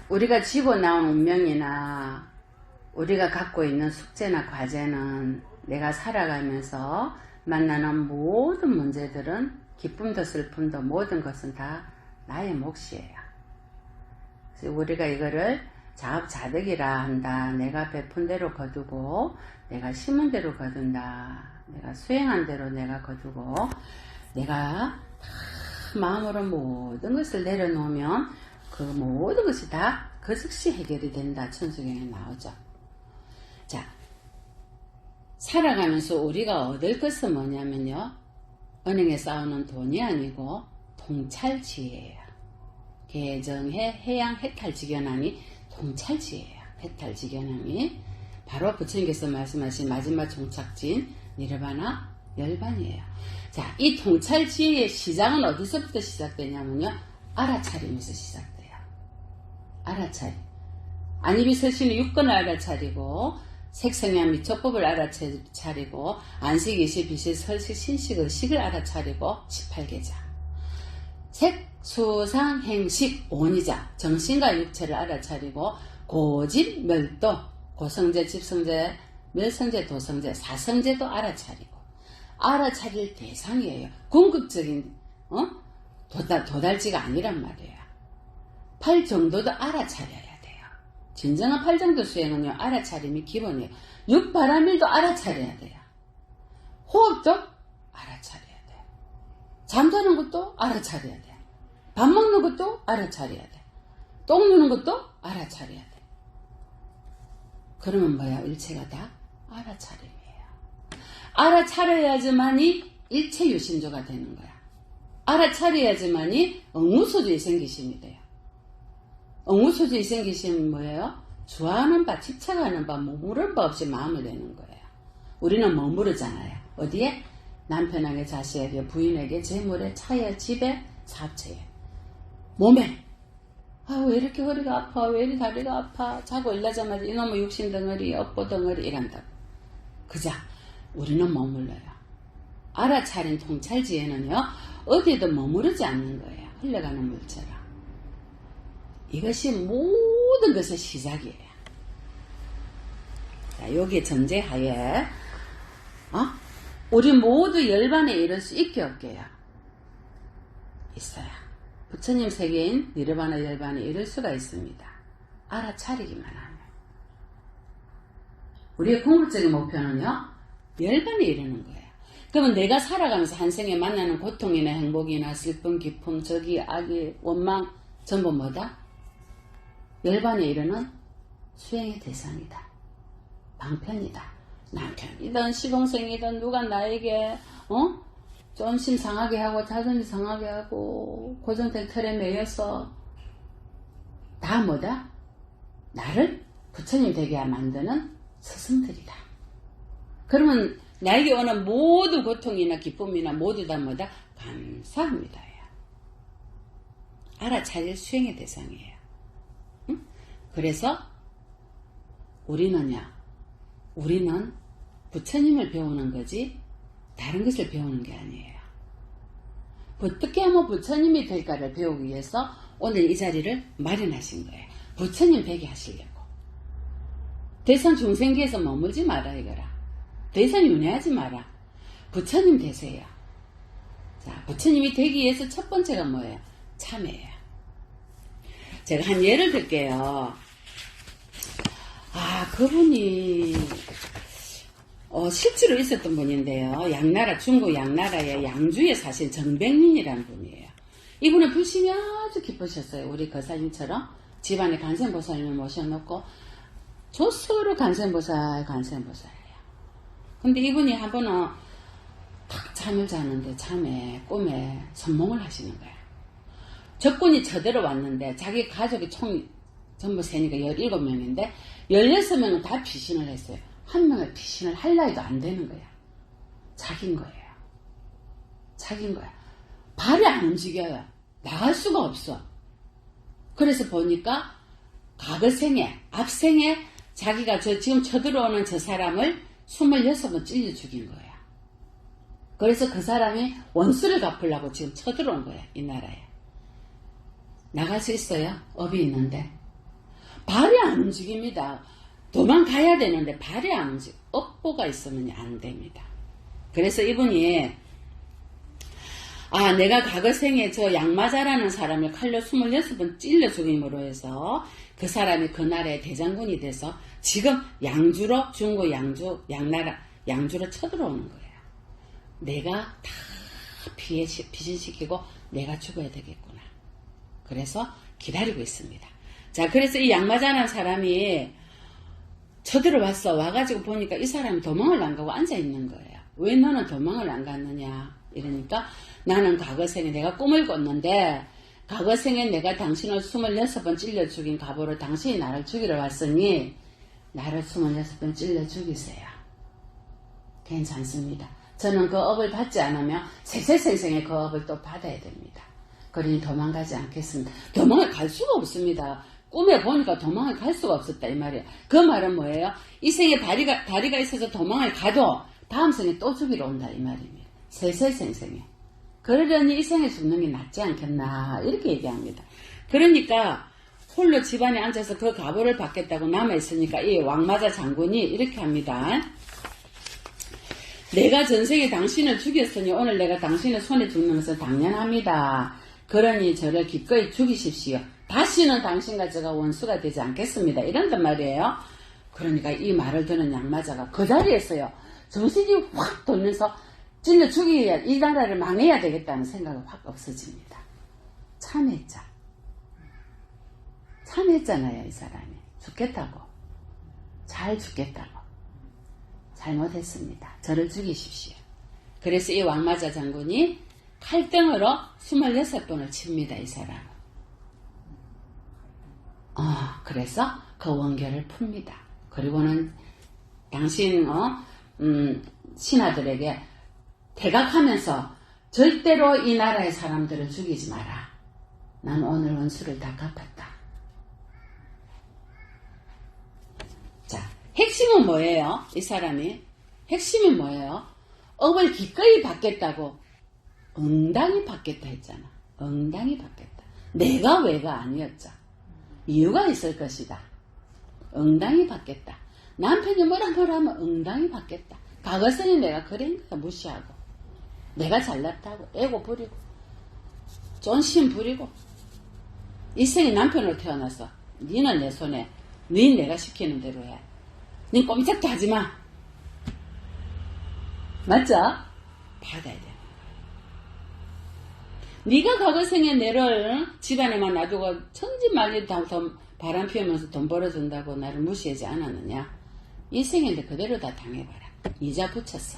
우리가 지고 나온 운명이나 우리가 갖고 있는 숙제나 과제는 내가 살아가면서 만나는 모든 문제들은 기쁨도 슬픔도 모든 것은 다 나의 몫이에요. 그래서 우리가 이거를 자업자득이라 한다. 내가 베푼 대로 거두고 내가 심은 대로 거둔다. 내가 수행한 대로 내가 거두고 내가 마음으로 모든 것을 내려놓으면 그 모든 것이 다 그 즉시 해결이 된다. 천수경에 나오죠. 자, 살아가면서 우리가 얻을 것은 뭐냐면요. 은행에 쌓아놓은 돈이 아니고 통찰지혜예요. 개정해 해양 해탈지견함이 통찰지혜예요. 해탈지견함이 바로 부처님께서 말씀하신 마지막 종착지인 니르바나 열반이에요. 자, 이 통찰지혜의 시작은 어디서부터 시작되냐면요. 알아차림에서 시작돼요. 알아차림. 안입이 설신의 육근을 알아차리고 색성향 미처법을 알아차리고 안식, 이식, 비식, 설식, 신식, 의식을 알아차리고 18계자. 색, 수상, 행식, 오니자 정신과 육체를 알아차리고 고집, 멸도, 고성제, 집성제, 멸성제, 도성제, 사성제도 알아차리고 알아차릴 대상이에요. 궁극적인 도달지가 아니란 말이에요. 8정도도 알아차려야 돼요. 진정한 8정도 수행은요. 알아차림이 기본이에요. 6바라밀도 알아차려야 돼요. 호흡도 알아차려야 돼요. 잠자는 것도 알아차려야 돼요. 밥 먹는 것도 알아차려야 돼요. 똥 누는 것도 알아차려야 돼요. 그러면 뭐야? 일체가 다 알아차림이에요. 알아차려야지만이 일체유심조가 되는 거야. 알아차려야지만이 응무소주의 생기심이 돼요. 응무소주의 생기심은 뭐예요? 좋아하는 바, 집착하는 바, 머무를 바 없이 마음을 내는 거예요. 우리는 머무르잖아요. 어디에? 남편에게, 자식에게, 부인에게, 재물에, 차에, 집에, 사업체에. 몸에. 왜 이렇게 허리가 아파? 왜 이렇게 다리가 아파? 자고 일어나자마자 이놈의 육신덩어리, 업보덩어리 이란다고. 그자, 우리는 머물러요. 알아차린 통찰지에는요, 어디에도 머무르지 않는 거예요. 흘러가는 물처럼. 이것이 모든 것의 시작이에요. 자, 여기에 전제하에, 우리 모두 열반에 이를 수 있게 없게요. 있어요. 부처님 세계인 니르바나 열반에 이를 수가 있습니다. 알아차리기만 하면. 우리의 궁극적인 목표는요, 열반에 이르는 거예요. 그러면 내가 살아가면서 한 생에 만나는 고통이나 행복이나 슬픔, 기쁨, 적이, 악이, 원망, 전부 뭐다? 열반에 이르는 수행의 대상이다. 방편이다. 남편이든 시동생이든 누가 나에게 존심 상하게 하고 자존심 상하게 하고 고정된 틀에 매여서 다 뭐다? 나를 부처님 되게 만드는 스승들이다. 그러면 나에게 오는 모든 고통이나 기쁨이나 모두 다 뭐다? 감사합니다. 알아차릴 수행의 대상이에요. 응? 그래서 우리는 부처님을 배우는 거지 다른 것을 배우는 게 아니에요. 어떻게 하면 부처님이 될까를 배우기 위해서 오늘 이 자리를 마련하신 거예요. 부처님 되게 하시려고. 대선 중생계에서 머물지 마라 이거라. 대선 윤회하지 마라. 부처님 되세요. 자, 부처님이 되기 위해서 첫 번째가 뭐예요? 참회예요. 제가 한 예를 들게요. 그분이 실제로 있었던 분인데요. 양나라, 중국 양나라의 양주에 사신 정백린이라는 분이에요. 이분은 불신이 아주 깊으셨어요. 우리 거사님처럼 집안에 관세음보살님을 모셔놓고 조수로 관세음보살이에요. 근데 이분이 한 번은 탁 잠을 자는데 잠에 꿈에 선몽을 하시는 거예요. 적군이 쳐들어왔는데 자기 가족이 총 전부 세니까 17명인데 16명은 다 피신을 했어요. 한 명을 피신을 할 나이도 안 되는 거야. 자기인 거예요. 발이 안 움직여요. 나갈 수가 없어. 그래서 보니까 과거생에, 앞생에 자기가 지금 쳐들어오는 저 사람을 26번 찔려 죽인 거야. 그래서 그 사람이 원수를 갚으려고 지금 쳐들어온 거야. 이 나라에. 나갈 수 있어요? 업이 있는데. 발이 안 움직입니다. 도망가야 되는데 발이 안 움직여. 업보가 있으면 안 됩니다. 그래서 이분이 내가 과거 생에 저 양마자라는 사람을 칼로 26번 찔러 죽임으로 해서 그 사람이 그 나라의 대장군이 돼서 지금 양주로 중국 양주로 쳐들어오는 거예요. 내가 다 피신시키고 내가 죽어야 되겠구나. 그래서 기다리고 있습니다. 자, 그래서 이 양마자라는 사람이 쳐들어왔어. 와가지고 보니까 이 사람이 도망을 안 가고 앉아있는 거예요. 왜 너는 도망을 안 갔느냐? 이러니까 나는 과거 생에 내가 꿈을 꿨는데 과거 생에 내가 당신을 26번 찔러 죽인 갑오로 당신이 나를 죽이러 왔으니 나를 26번 찔러 죽이세요. 괜찮습니다. 저는 그 업을 받지 않으면 세세생생의 그 업을 또 받아야 됩니다. 그러니 도망가지 않겠습니다. 도망을 갈 수가 없습니다. 꿈에 보니까 도망을 갈 수가 없었다 이 말이에요. 그 말은 뭐예요? 이 생에 다리가 있어서 도망을 가도 다음 생에 또 죽이러 온다 이 말입니다. 세세생생에. 그러려니 이 생에 죽는 게 낫지 않겠나 이렇게 얘기합니다. 그러니까 홀로 집안에 앉아서 그 갑오를 받겠다고 남아있으니까 이 왕마자 장군이 이렇게 합니다. 내가 전생에 당신을 죽였으니 오늘 내가 당신의 손에 죽는 것은 당연합니다. 그러니 저를 기꺼이 죽이십시오. 다시는 당신과 제가 원수가 되지 않겠습니다. 이런단 말이에요. 그러니까 이 말을 듣는 양마자가 그 자리에서요. 정신이 확 돌면서 찔러 죽여야 이 나라를 망해야 되겠다는 생각이 확 없어집니다. 참했잖아요. 이 사람이. 죽겠다고. 잘 죽겠다고. 잘못했습니다. 저를 죽이십시오. 그래서 이 왕마자 장군이 칼등으로 26번을 칩니다. 이 사람. 그래서 그 원결을 풉니다. 그리고는 당신 신하들에게 대각하면서 절대로 이 나라의 사람들을 죽이지 마라. 난 오늘 원수를 다 갚았다. 자, 핵심은 뭐예요? 이 사람이 핵심이 뭐예요? 업을 기꺼이 받겠다고 응당히 받겠다 했잖아. 응당히 받겠다. 내가 왜가 아니었죠. 이유가 있을 것이다. 응당히 받겠다. 남편이 뭐라 하면 응당히 받겠다. 과거성에 내가 그러니까 무시하고 내가 잘났다고 애고 부리고 존심 부리고 이 생에 남편으로 태어나서 니는 내 손에 니 내가 시키는 대로 해. 니 꼼짝도 하지마. 맞죠? 받아야 돼. 네가 과거 생에 내를 집안에만 놔두고 천지만리 다 바람 피우면서 돈 벌어준다고 나를 무시하지 않았느냐? 이 생인데 그대로 다 당해봐라. 이자 붙였어.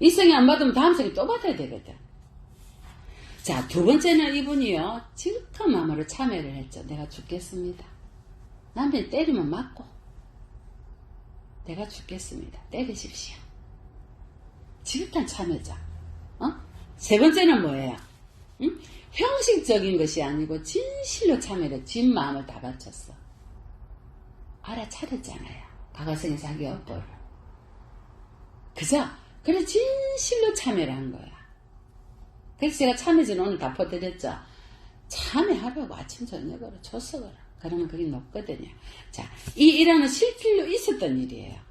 이 생에 안 받으면 다음 생에 또 받아야 되거든. 자, 두 번째는 이분이요. 지극한 마음으로 참회를 했죠. 내가 죽겠습니다. 남편이 때리면 맞고 내가 죽겠습니다. 때리십시오. 지극한 참회자. 세 번째는 뭐예요? 형식적인 것이 아니고 진실로 참회를 진 마음을 다 바쳤어. 알아차렸잖아요. 과거생에 자기 업보를. 그죠? 그래 진실로 참회를 한 거야. 그래서 제가 참회전 오늘 다 퍼드렸죠. 참회하라고 아침 저녁으로 줬어라. 그러면 그게 높거든요. 자, 이 일화는 실필로 있었던 일이에요.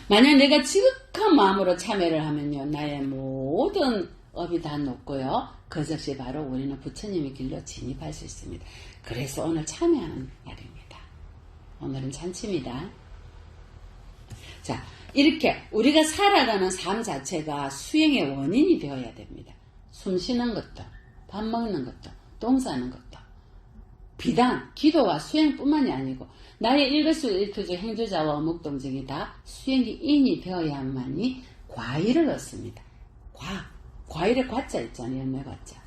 만약 내가 지극한 마음으로 참회를 하면요, 나의 모든 업이 다 높고요, 그것이 바로 우리는 부처님의 길로 진입할 수 있습니다. 그래서 오늘 참회하는 날입니다. 오늘은 잔치입니다. 자, 이렇게 우리가 살아가는 삶 자체가 수행의 원인이 되어야 됩니다. 숨 쉬는 것도, 밥 먹는 것도, 똥 싸는 것도. 비단 기도와 수행뿐만이 아니고 나의 일거수일투족 행주자와 어묵동정이 다 수행의 인이 되어야만이 과일을 얻습니다. 과일의 과자 있잖아요. 열매 과자.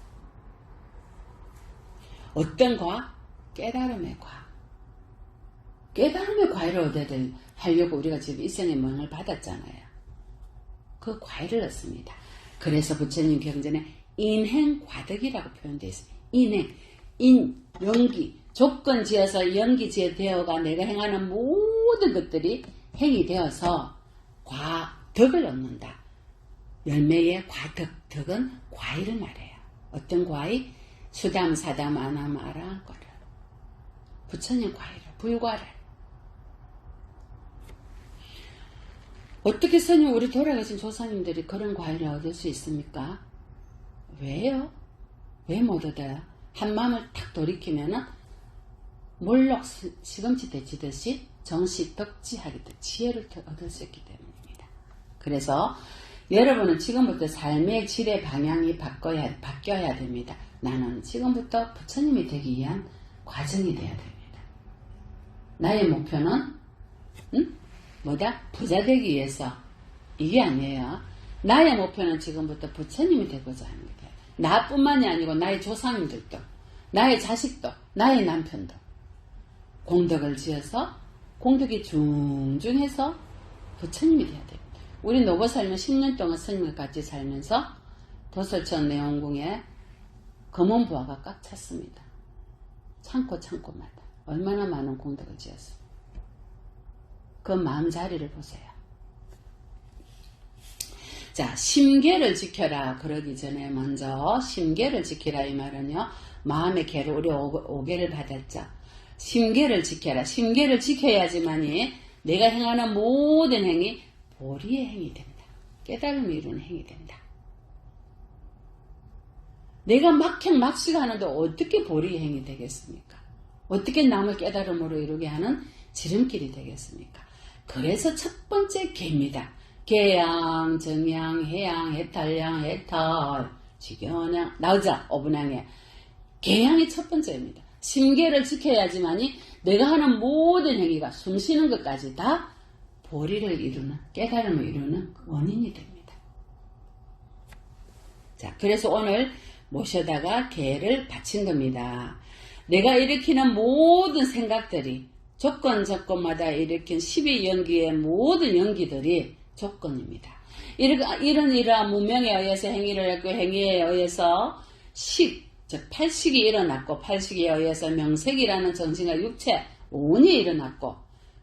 어떤 과? 깨달음의 과. 깨달음의 과일을 얻어야 하려고 우리가 지금 일생의 명을 받았잖아요. 그 과일을 얻습니다. 그래서 부처님 경전에 인행과덕이라고 표현되어 있습니다. 인행, 연기, 조건 지어서 연기 지어 되어가 내가 행하는 모든 것들이 행이 되어서 덕을 얻는다. 열매의 과덕, 덕은 과일을 말해요. 어떤 과일? 수담, 사담, 안함, 아라한 거를. 부처님 과일을, 불과를. 어떻게 스님, 우리 돌아가신 조상님들이 그런 과일을 얻을 수 있습니까? 왜요? 왜 못 얻어요? 한 마음을 탁 돌이키면은 몰록 시금치 데치듯이 정시 덕지하겠다. 지혜를 얻을 수 있기 때문입니다. 그래서 여러분은 지금부터 삶의 질의 방향이 바뀌어야 됩니다. 나는 지금부터 부처님이 되기 위한 과정이 되어야 됩니다. 나의 목표는 부자 되기 위해서 이게 아니에요. 나의 목표는 지금부터 부처님이 되고자 하는 거예요. 나뿐만이 아니고 나의 조상님들도, 나의 자식도, 나의 남편도 공덕을 지어서 공덕이 중중해서 부처님이 돼야 됩니다. 우리 노고 살면 10년 동안 스님과 같이 살면서 도설천 내원궁에 검은 부화가 꽉 찼습니다. 창고마다 얼마나 많은 공덕을 지었어요. 그 마음자리를 보세요. 자, 심계를 지켜라 그러기 전에 먼저 심계를 지키라 이 말은요, 마음의 계를 우리 5개를 받았죠. 심계를 지켜라. 심계를 지켜야지만이 내가 행하는 모든 행위 보리의 행위 된다. 깨달음을 이루는 행위 된다. 내가 막식 하는데 어떻게 보리의 행위 되겠습니까? 어떻게 남을 깨달음으로 이루게 하는 지름길이 되겠습니까? 그래서 첫 번째 계입니다. 계양, 정양, 해양, 해탈양, 해탈, 지견양, 나오죠? 오분양에. 계양이 첫 번째입니다. 심계를 지켜야지만이 내가 하는 모든 행위가 숨 쉬는 것까지 다 보리를 이루는, 깨달음을 이루는 원인이 됩니다. 자, 그래서 오늘 모셔다가 계를 바친 겁니다. 내가 일으키는 모든 생각들이 조건마다 일으킨 12연기의 모든 연기들이 조건입니다. 이러한 문명에 의해서 행위를 했고, 행위에 의해서 즉 팔식이 일어났고, 팔식에 의해서 명색이라는 정신과 육체, 오온이 일어났고,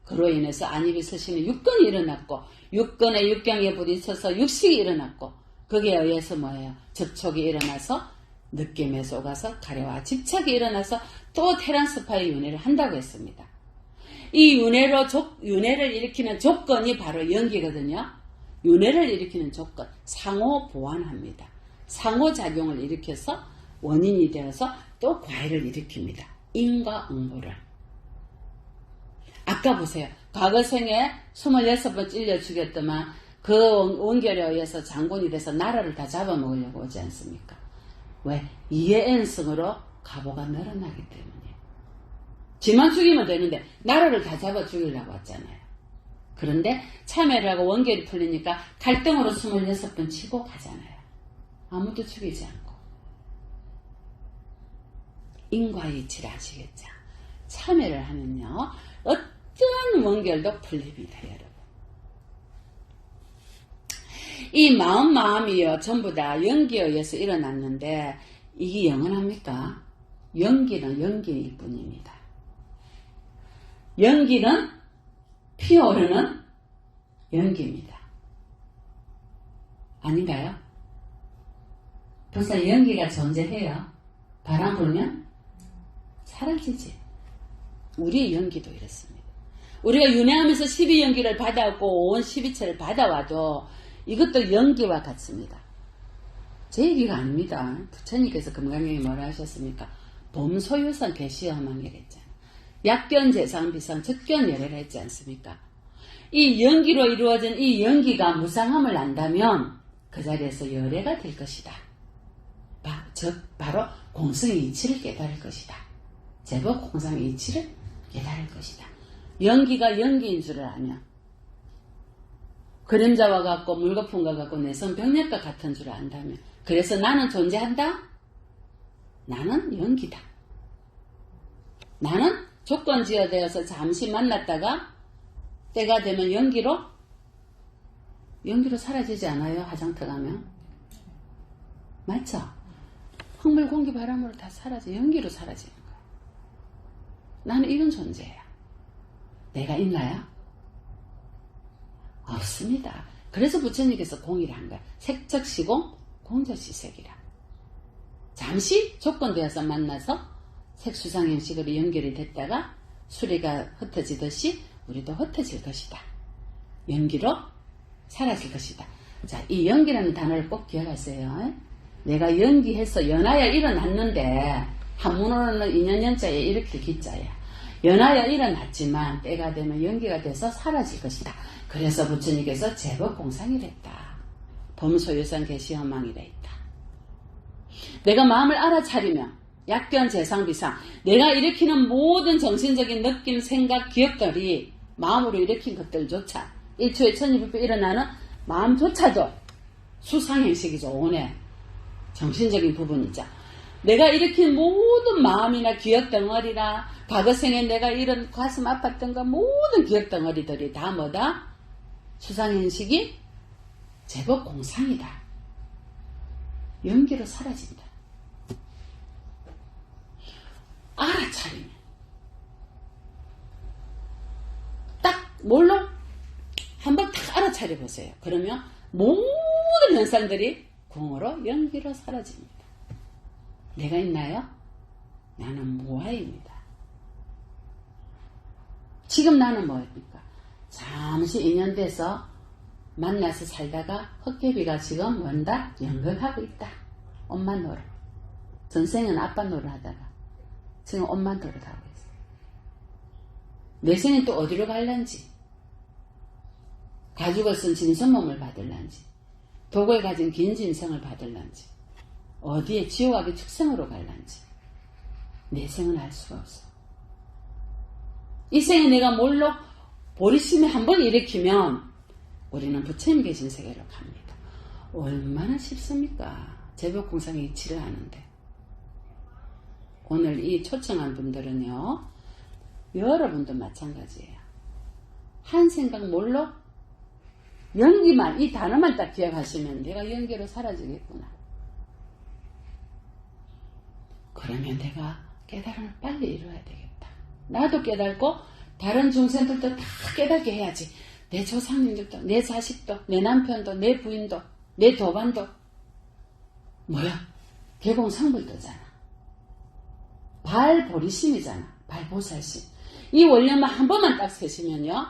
그로 인해서 안입이 서시는 육건이 일어났고, 육건의 육경에 부딪혀서 육식이 일어났고, 거기에 의해서 뭐예요? 접촉이 일어나서 느낌에 속아서 가려와 집착이 일어나서 또 테란스파의 윤회를 한다고 했습니다. 이 윤회를 일으키는 조건이 바로 연기거든요. 윤회를 일으키는 조건, 상호 보완합니다. 상호작용을 일으켜서 원인이 되어서 또 과일을 일으킵니다. 인과 응보를. 아까 보세요. 과거 생에 26번 찔려 죽였더만 그 원결에 의해서 장군이 돼서 나라를 다 잡아먹으려고 오지 않습니까? 왜? 이해엔승으로 가보가 늘어나기 때문에. 지만 죽이면 되는데 나라를 다 잡아 죽이려고 왔잖아요. 그런데 참회를 하고 원결이 풀리니까 갈등으로 26번 치고 가잖아요. 아무도 죽이지 않고. 인과이치를 아시겠죠? 참회를 하면요, 어떤 원결도 풀립니다, 여러분. 이 마음이요, 전부 다 연기에 의해서 일어났는데, 이게 영원합니까? 연기는 연기일 뿐입니다. 연기는 피어오르는 연기입니다. 아닌가요? 벌써 연기가 존재해요. 바람 불면 사라지지. 우리의 연기도 이렇습니다. 우리가 윤회하면서 12연기를 받아왔고 온 12체를 받아와도 이것도 연기와 같습니다. 제 얘기가 아닙니다. 부처님께서 금강경에 뭐라 하셨습니까? 봄소유선 개시어망이라 했잖아요. 약견재상 비상 적견열애를 했지 않습니까? 이 연기로 이루어진 이 연기가 무상함을 안다면 그 자리에서 열애가 될 것이다. 즉 바로 공성의 이치를 깨달을 것이다. 제법 공성의 이치를 깨달을 것이다. 연기가 연기인 줄을 알면, 그림자와 같고 물거품과 같고 내성병력과 같은 줄을 안다면, 그래서 나는 존재한다? 나는 연기다. 나는 조건지어되어서 잠시 만났다가 때가 되면 연기로 사라지지 않아요? 화장터 가면. 맞죠? 흙물, 공기, 바람으로 다 사라져. 연기로 사라지는 거야. 나는 이런 존재야. 내가 있나요? 없습니다. 그래서 부처님께서 공의를 한 거야. 색적시공, 공적시색이라. 잠시 조건되어서 만나서 색수상형식으로 연결이 됐다가 수리가 흩어지듯이 우리도 흩어질 것이다. 연기로 사라질 것이다. 자, 이 연기라는 단어를 꼭 기억하세요. 내가 연기해서 연하여 일어났는데 한문으로는 인연연자에 이렇게 기자야. 연하여 일어났지만 때가 되면 연기가 돼서 사라질 것이다. 그래서 부처님께서 제법 공상이랬다. 범소유상 계시허망이라 했다. 내가 마음을 알아차리면 약견 재상비상 내가 일으키는 모든 정신적인 느낌, 생각, 기억들이 마음으로 일으킨 것들조차 1초에 1200배 일어나는 마음조차도 수상행식이죠. 오늘 정신적인 부분이죠. 내가 일으킨 모든 마음이나 기억 덩어리나 과거생에 내가 이런 가슴 아팠던 거 모든 기억 덩어리들이 다 뭐다? 수상행식이 제법 공상이다. 연기로 사라진다. 알아차리면 딱 뭘로? 한번 딱 알아차려 보세요. 그러면 모든 현상들이 공으로 연기로 사라집니다. 내가 있나요? 나는 무아입니다. 지금 나는 뭐입니까? 잠시 인연돼서 만나서 살다가 헛개비가 지금 뭔다? 연극하고 있다. 엄마 노릇. 전생은 아빠 노릇 하다가 지금 엄마 노릇하고 있어. 내 생은 또 어디로 갈란지, 가죽을 쓴 진선몸을 받을란지, 독을 가진 긴 진성을 받을란지, 어디에 지옥악의 축생으로 갈란지 내 생은 알 수가 없어. 이 생에 내가 뭘로 보리심에 한번 일으키면 우리는 부처님 계신 세계로 갑니다. 얼마나 쉽습니까? 제법공상이 이치를 하는데. 오늘 이 초청한 분들은요, 여러분도 마찬가지예요. 한 생각 뭘로? 연기만, 이 단어만 딱 기억하시면 내가 연기로 사라지겠구나. 그러면 내가 깨달음을 빨리 이루어야 되겠다. 나도 깨달고 다른 중생들도 다 깨닫게 해야지. 내 조상님들도, 내 자식도, 내 남편도, 내 부인도, 내 도반도. 뭐야? 개공성불도잖아. 발보리심이잖아. 발보살심. 이 원료만 한 번만 딱 세시면요,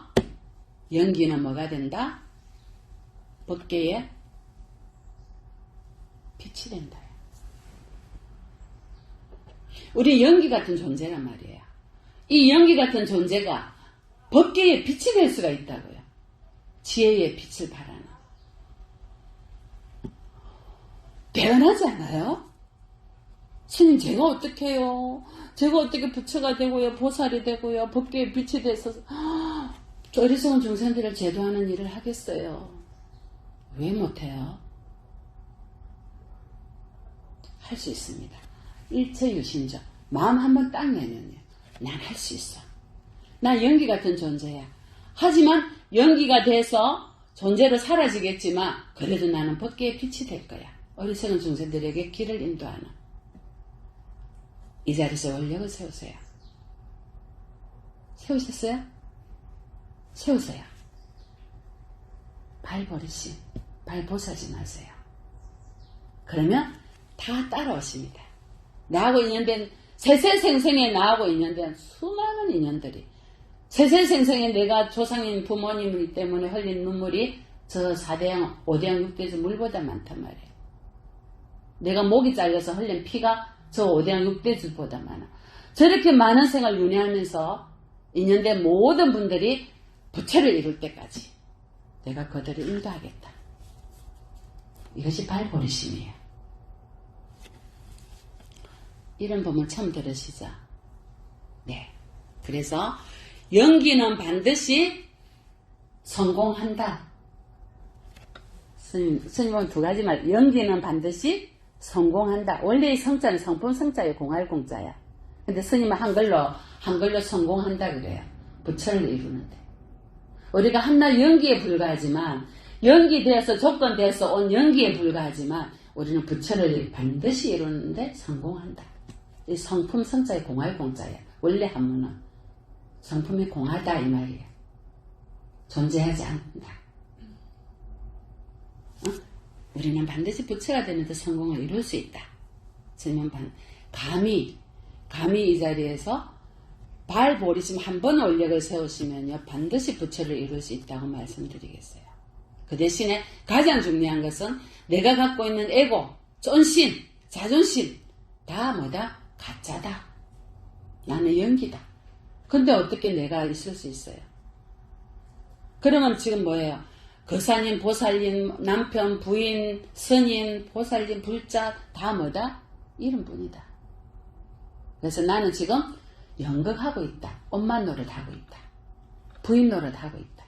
연기는 뭐가 된다? 법계에 빛이 된다. 우리 연기 같은 존재란 말이에요. 이 연기 같은 존재가 법계에 빛이 될 수가 있다고요. 지혜의 빛을 발하는. 대단하지 않아요? 스님, 제가 어떻게 해요? 제가 어떻게 부처가 되고요, 보살이 되고요, 법계에 빛이 돼서 어리석은 중생들을 제도하는 일을 하겠어요? 왜 못해요? 할 수 있습니다. 일체유심조. 마음 한번 딱 내면요, 난 할 수 있어. 나 연기 같은 존재야. 하지만 연기가 돼서 존재로 사라지겠지만 그래도 나는 법계의 빛이 될 거야. 어리석은 중생들에게 길을 인도하는. 이 자리에서 원력을 세우세요. 세우셨어요? 세우세요. 발 버리시, 발 보사지 마세요. 그러면 다 따라오십니다. 나하고 인연된, 세세생생에 나하고 인연된 수많은 인연들이, 세세생생에 내가 조상님 부모님 때문에 흘린 눈물이 저 4대양, 5대양, 6대에서 물보다 많단 말이에요. 내가 목이 잘려서 흘린 피가 저 5대양, 6대들보다 많아. 저렇게 많은 생을 윤회하면서 인연된 모든 분들이 부처를 이룰 때까지 내가 그들을 인도하겠다. 이것이 발보리심이에요. 이런 법을 처음 들으시죠? 네. 그래서 연기는 반드시 성공한다. 스님은 두 가지 말. 연기는 반드시 성공한다. 원래 이 성자는 성품 성자예요. 공할 공자야. 근데 스님은 한글로 성공한다 그래요. 부처를 이루는데. 우리가 한낱 연기에 불과하지만, 연기되어서 조건되어서 온 연기에 불과하지만 우리는 부처를 반드시 이루는데 성공한다. 이 성품 성자의 공할 공자야. 원래 한문은 성품이 공하다 이 말이야. 존재하지 않는다. 우리는 반드시 부처가 되는데 성공을 이룰 수 있다. 스님은 감히 이 자리에서 발 보리심 한 번 원력을 세우시면요 반드시 부처를 이룰 수 있다고 말씀드리겠어요. 그 대신에 가장 중요한 것은 내가 갖고 있는 에고, 쫀심, 자존심 다 뭐다? 가짜다. 나는 연기다. 근데 어떻게 내가 있을 수 있어요? 그러면 지금 뭐예요? 거사님, 보살님, 남편, 부인, 스님, 보살님, 불자 다 뭐다? 이름뿐이다. 그래서 나는 지금 연극하고 있다. 엄마 노릇하고 있다. 부인 노릇하고 있다.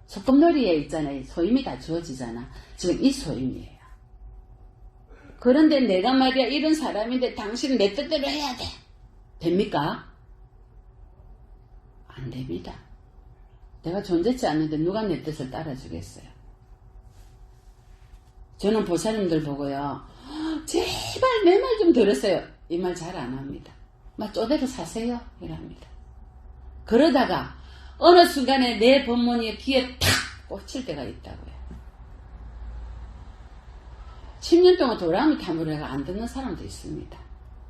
소꿉놀이에 있잖아요. 소임이 다 주어지잖아. 지금 이 소임이에요. 그런데 내가 말이야 이런 사람인데 당신은 내 뜻대로 해야 돼. 됩니까? 안 됩니다. 내가 존재치 않는데 누가 내 뜻을 따라주겠어요. 저는 보살님들 보고요. 제발 내 말 좀 들으세요. 이 말 잘 안 합니다. 막 쪼대로 사세요. 이랍니다. 그러다가 어느 순간에 내 법문이 귀에 탁 꽂힐 때가 있다고요. 10년 동안 도라미 탐구를 해가 안 듣는 사람도 있습니다.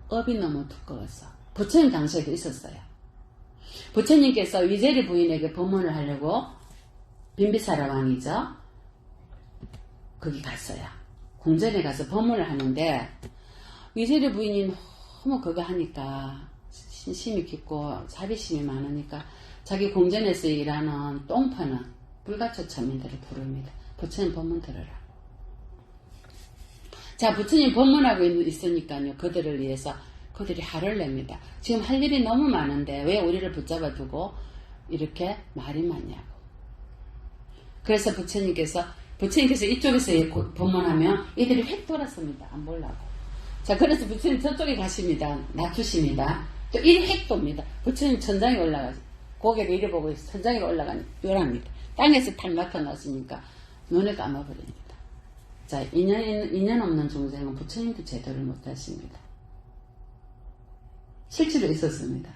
업이 너무 두꺼워서. 부처님 당시에도 있었어요. 부처님께서 위제리 부인에게 법문을 하려고 빈비사라 왕이죠. 거기 갔어요. 궁전에 가서 법문을 하는데 위제리 부인이 너무 그거 하니까 신심이 깊고 자비심이 많으니까 자기 궁전에서 일하는 똥 파는 불가초 처민들을 부릅니다. 부처님 법문 들으라. 자, 부처님 법문하고 있으니까요. 그들을 위해서 그들이 화를 냅니다. 지금 할 일이 너무 많은데 왜 우리를 붙잡아 두고 이렇게 말이 많냐고. 그래서 부처님께서 이쪽에서 법문하면 이들이 획 돌았습니다. 안 보려고. 자, 그래서 부처님 저쪽에 가십니다. 낮추십니다. 또 이리 획 돕니다. 부처님 천장에 올라가서 고개를 이리 보고 천장에 올라가니 요랍니다. 땅에서 탁 나타났으니까 눈을 감아버립니다. 자, 인연 없는 중생은 부처님도 제도를 못하십니다. 실제로 있었습니다.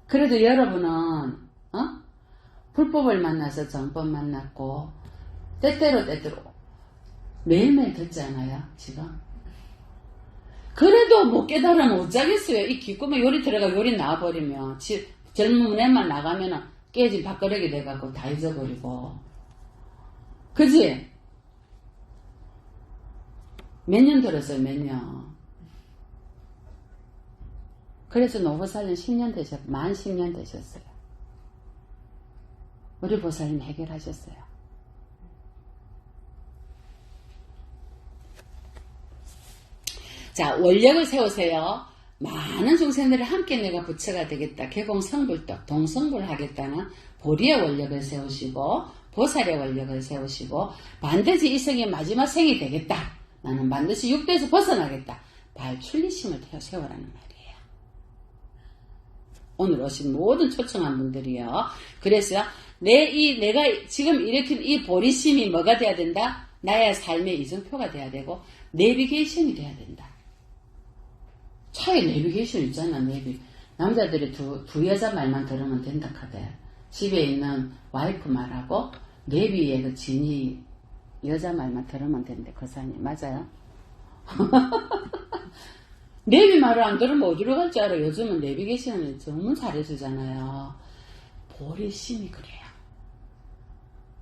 그래도 여러분은 불법을 만나서 정법 만났고 때때로 매일매일 듣잖아요. 지금. 그래도 못 깨달으면 어쩌겠어요. 이 기꿈에 요리 들어가 요리 나와버리면 젊은 애만 나가면 깨진 밥그릇이 돼갖고 다 잊어버리고. 그지? 몇 년 들었어요, 몇 년. 그래서 노보살님 10년 만 10년 되셨어요. 우리 보살님 해결하셨어요. 자, 원력을 세우세요. 많은 중생들을 함께 내가 부처가 되겠다. 개공성불덕, 동성불하겠다는 보리의 원력을 세우시고 보살의 원력을 세우시고 반드시 이 생의 마지막 생이 되겠다. 나는 반드시 육도에서 벗어나겠다. 발출리심을 세우라는 말이에요. 오늘 오신 모든 초청한 분들이요. 그래서 내가 지금 일으킨 이 보리심이 뭐가 돼야 된다? 나의 삶의 이정표가 돼야 되고 내비게이션이 돼야 된다. 차에 내비게이션 있잖아. 남자들이 두 여자 말만 들으면 된다 카대. 집에 있는 와이프 말하고 내비에 그 진이 여자 말만 들으면 된대. 거사님 맞아요? 내비 말을 안 들으면 어디로 갈 줄 알아? 요즘은 내비게이션을 너무 잘해주잖아요. 보리심이 그래요.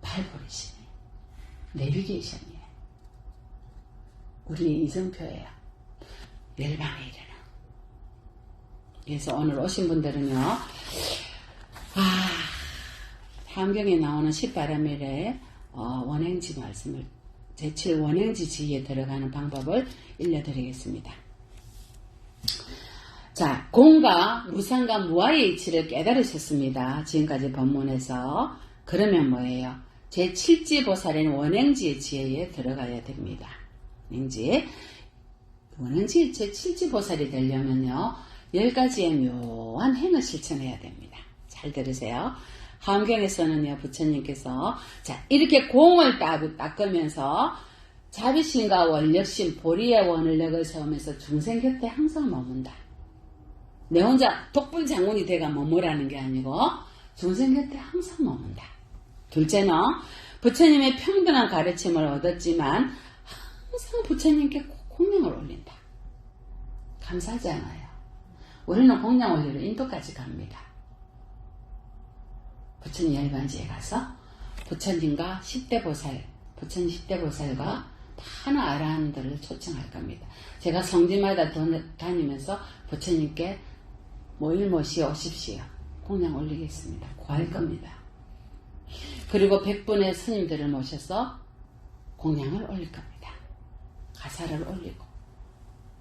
발보리심이 내비게이션이에요. 우리 이정표예요. 열반에 이르는. 그래서 오늘 오신 분들은요. 환경에 나오는 십바라밀의 원행지 말씀을 제7 원행지 지에 들어가는 방법을 일러드리겠습니다. 자, 공과 무상과 무아의 이치를 깨달으셨습니다. 지금까지 법문에서. 그러면 뭐예요? 제7지보살인 원행지의 지혜에 들어가야 됩니다. 원행지 제7지보살이 되려면요 10가지의 묘한 행을 실천해야 됩니다. 잘 들으세요. 화엄경에서는요 부처님께서 자 이렇게 공을 닦으면서 자비심과 원력심 보리의 원력을 세우면서 중생 곁에 항상 머문다. 내 혼자 독불장군이 돼가 머무라는 게 아니고 중생 곁에 항상 머문다. 둘째는 부처님의 평등한 가르침을 얻었지만 항상 부처님께 공명을 올린다. 감사하지 않아요? 우리는 공양 올리러 인도까지 갑니다. 부처님 열반지에 가서 부처님과 10대 보살, 부처님 10대 보살과 하나 아라한들을 초청할 겁니다. 제가 성지마다 다니면서 부처님께 모일모시 오십시오. 공양 올리겠습니다. 구할 겁니다. 그리고 100분의 스님들을 모셔서 공양을 올릴 겁니다. 가사를 올리고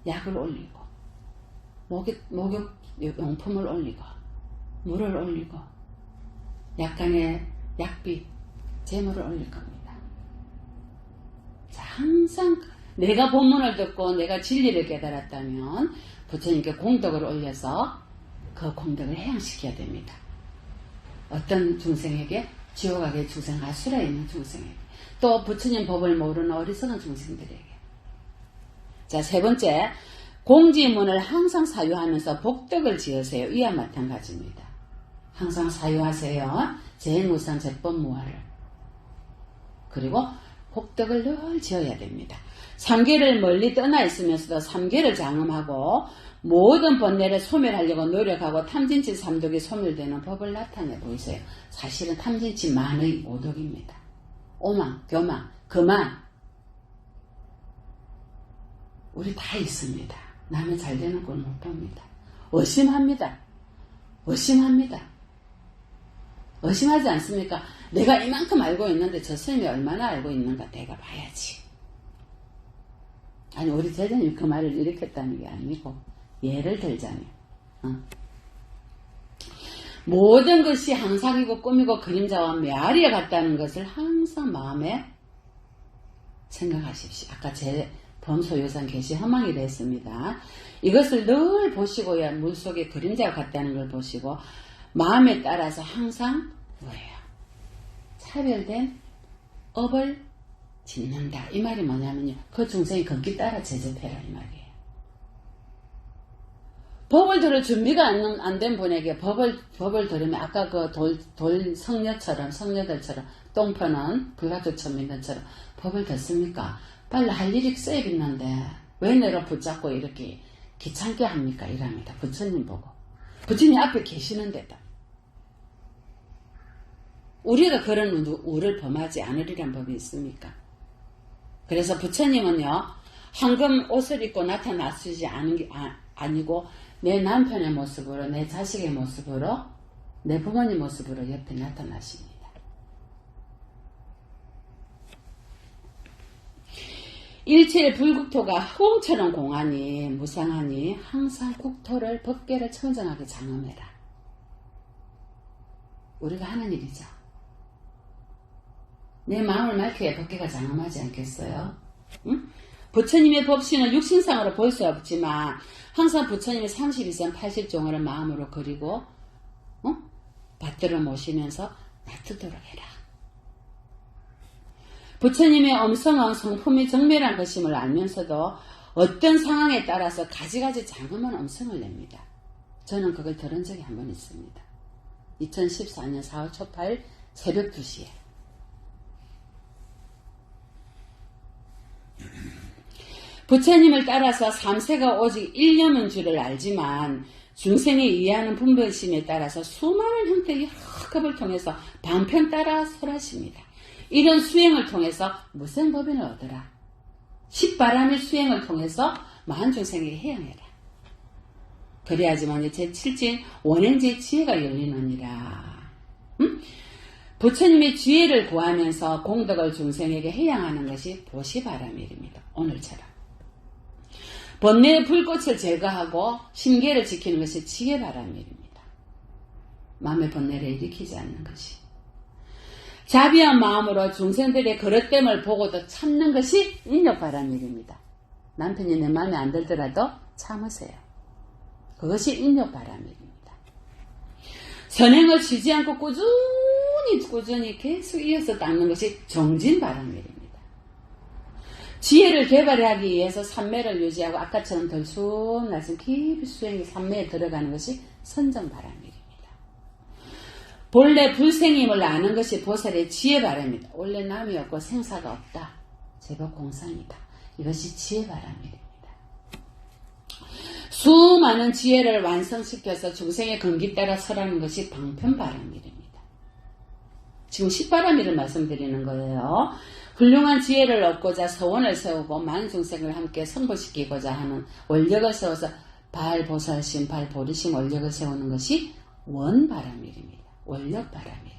약을 올리고 목욕용품을 올리고 물을 올리고 약간의 약비 재물을 올릴 겁니다. 자, 항상 내가 본문을 듣고 내가 진리를 깨달았다면 부처님께 공덕을 올려서 그 공덕을 해양시켜야 됩니다. 어떤 중생에게? 지옥악의 중생, 아수라에 있는 중생에게, 또 부처님 법을 모르는 어리석은 중생들에게. 자, 세 번째, 공지문을 항상 사유하면서 복덕을 지으세요. 이와 마찬가지입니다. 항상 사유하세요. 제일무상 제법무화를. 그리고 복덕을 늘 지어야 됩니다. 삼계를 멀리 떠나 있으면서도 삼계를 장엄하고 모든 번뇌를 소멸하려고 노력하고 탐진치 삼독이 소멸되는 법을 나타내 보이세요. 사실은 탐진치 만의 오독입니다. 오망, 교망, 거만 우리 다 있습니다. 남의 잘 되는 걸 못 봅니다. 의심합니다. 의심하지 않습니까? 내가 이만큼 알고 있는데 저 스님이 얼마나 알고 있는가 내가 봐야지. 아니, 우리 제자님이 그 말을 일으켰다는 게 아니고 예를 들자면 모든 것이 항상이고 꿈이고 그림자와 메아리에 같다는 것을 항상 마음에 생각하십시오. 아까 제 범소유산 계시 허망이 됐습니다. 이것을 늘 보시고야 물속에 그림자가 같다는 걸 보시고 마음에 따라서 항상 뭐예요? 차별된 업을 짓는다. 이 말이 뭐냐면요. 그 중생이 걷기 따라 제접해라 이 말이에요. 법을 들을 준비가 안 된 분에게 법을 들으면 아까 그 돌 성녀들처럼 똥 펴는 불가조천 믿는처럼 법을 듣습니까? 빨리 할 일이 쎄 있는데 왜 내가 붙잡고 이렇게 귀찮게 합니까? 이랍니다. 부처님 보고. 부처님 앞에 계시는데도. 우리가 그런 우를 범하지 않으리란 법이 있습니까? 그래서 부처님은요, 황금 옷을 입고 나타나시지 않은 게 아니고 내 남편의 모습으로, 내 자식의 모습으로, 내 부모님 모습으로 옆에 나타나십니다. 일체의 불국토가 허공처럼 공하니 무상하니 항상 국토를 법계를 청정하게 장엄해라. 우리가 하는 일이죠. 내 마음을 맑게 법계가 장엄하지 않겠어요? 응? 부처님의 법신은 육신상으로 볼 수 없지만 항상 부처님의 32선 80종을 마음으로 그리고 받들어 모시면서 놔두도록 해라. 부처님의 엄성은 성품이 정밀한 것임을 알면서도 어떤 상황에 따라서 가지가지 장엄한 엄성을 냅니다. 저는 그걸 들은 적이 한 번 있습니다. 2014년 4월 초팔 새벽 2시에 부처님을 따라서 3세가 오직 1년인 줄을 알지만 중생이 이해하는 분별심에 따라서 수많은 형태의 학급을 통해서 방편 따라 설하십니다. 이런 수행을 통해서 무생법인을 얻으라. 십바람의 수행을 통해서 만중생에게 해양해라. 그래야지만 제7진 원행제 지혜가 열리느니라. 부처님의 지혜를 구하면서 공덕을 중생에게 해양하는 것이 보시바람일입니다. 오늘처럼. 번뇌의 불꽃을 제거하고 심계를 지키는 것이 지혜바람일입니다. 마음의 번뇌를 일으키지 않는 것이. 자비한 마음으로 중생들의 그릇됨을 보고도 참는 것이 인욕바람일입니다. 남편이 내 마음에 안 들더라도 참으세요. 그것이 인욕바람일입니다. 선행을 쉬지 않고 꾸준히 계속 이어서 닦는 것이 정진바람일입니다. 지혜를 개발하기 위해서 삼매를 유지하고 아까처럼 들쑥날쑥 깊이 수행이 삼매에 들어가는 것이 선정바람일입니다. 본래 불생임을 아는 것이 보살의 지혜바람이다. 원래 남이 없고 생사가 없다. 제법 공상이다. 이것이 지혜바람일입니다. 수많은 많은 지혜를 완성시켜서 중생의 근기 따라 서라는 것이 방편바람일입니다. 지금 십바람일을 말씀드리는 거예요. 훌륭한 지혜를 얻고자 서원을 세우고 많은 중생을 함께 성불시키고자 하는 원력을 세워서 발보살심, 발보리심 원력을 세우는 것이 원바람일입니다. 원력바람일.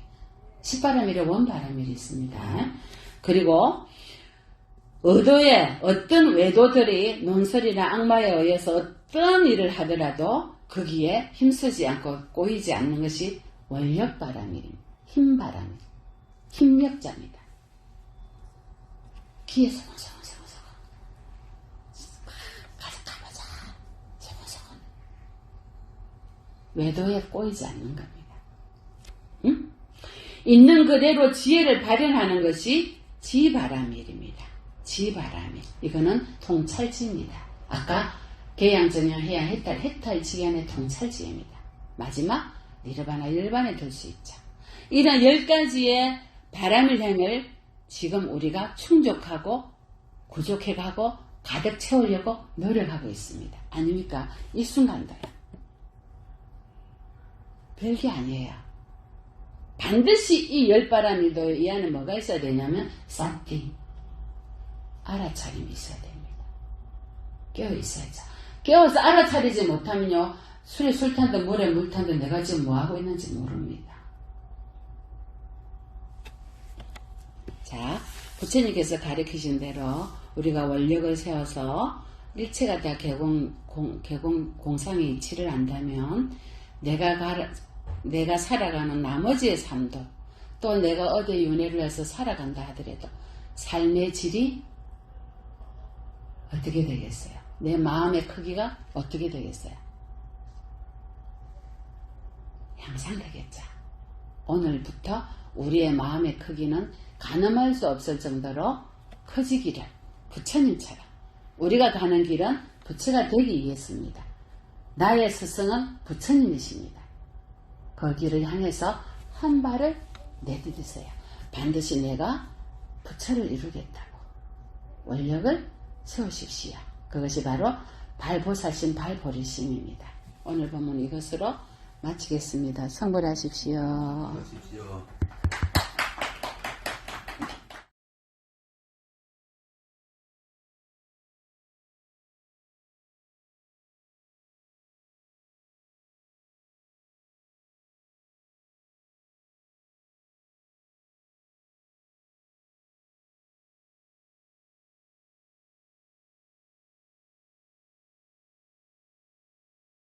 십바람일에 원바람일이 있습니다. 그리고 의도에 어떤 외도들이 논설이나 악마에 의해서 어떤 일을 하더라도 거기에 힘쓰지 않고 꼬이지 않는 것이 원력바람일입니다. 힘바람일. 힘력자입니다. 귀에 서건서건 가득하보자. 서건서건. 외도에 꼬이지 않는 겁니다. 응? 있는 그대로 지혜를 발현하는 것이 지바람일입니다. 지바람일. 이거는 통찰지입니다. 아까 개양전형 해양 해탈지간의 통찰지입니다. 마지막 니르바나 일반에 들 수 있죠. 이런 10가지의 바람일행을 지금 우리가 충족하고 구족해가고 가득 채우려고 노력하고 있습니다. 아닙니까? 이 순간도요. 별게 아니에요. 반드시 이 10바람일도 이 안에 뭐가 있어야 되냐면 사티, 알아차림이 있어야 됩니다. 깨어 있어야죠. 깨어서 알아차리지 못하면요, 술에 술 탄다 물에 물 탄다 내가 지금 뭐하고 있는지 모릅니다. 자, 부처님께서 가르치신 대로 우리가 원력을 세워서 일체가 다 공상의 이치를 안다면 내가 살아가는 나머지의 삶도 또 내가 어디에 윤회를 해서 살아간다 하더라도 삶의 질이 어떻게 되겠어요? 내 마음의 크기가 어떻게 되겠어요? 향상되겠죠. 오늘부터 우리의 마음의 크기는 가늠할 수 없을 정도로 커지기를 부처님처럼 우리가 가는 길은 부처가 되기 위해서입니다. 나의 스승은 부처님이십니다. 그 길을 향해서 한 발을 내디디세요. 반드시 내가 부처를 이루겠다고 원력을 세우십시오. 그것이 바로 발보살심 발보리심입니다. 오늘 본문 이것으로 마치겠습니다. 성불하십시오.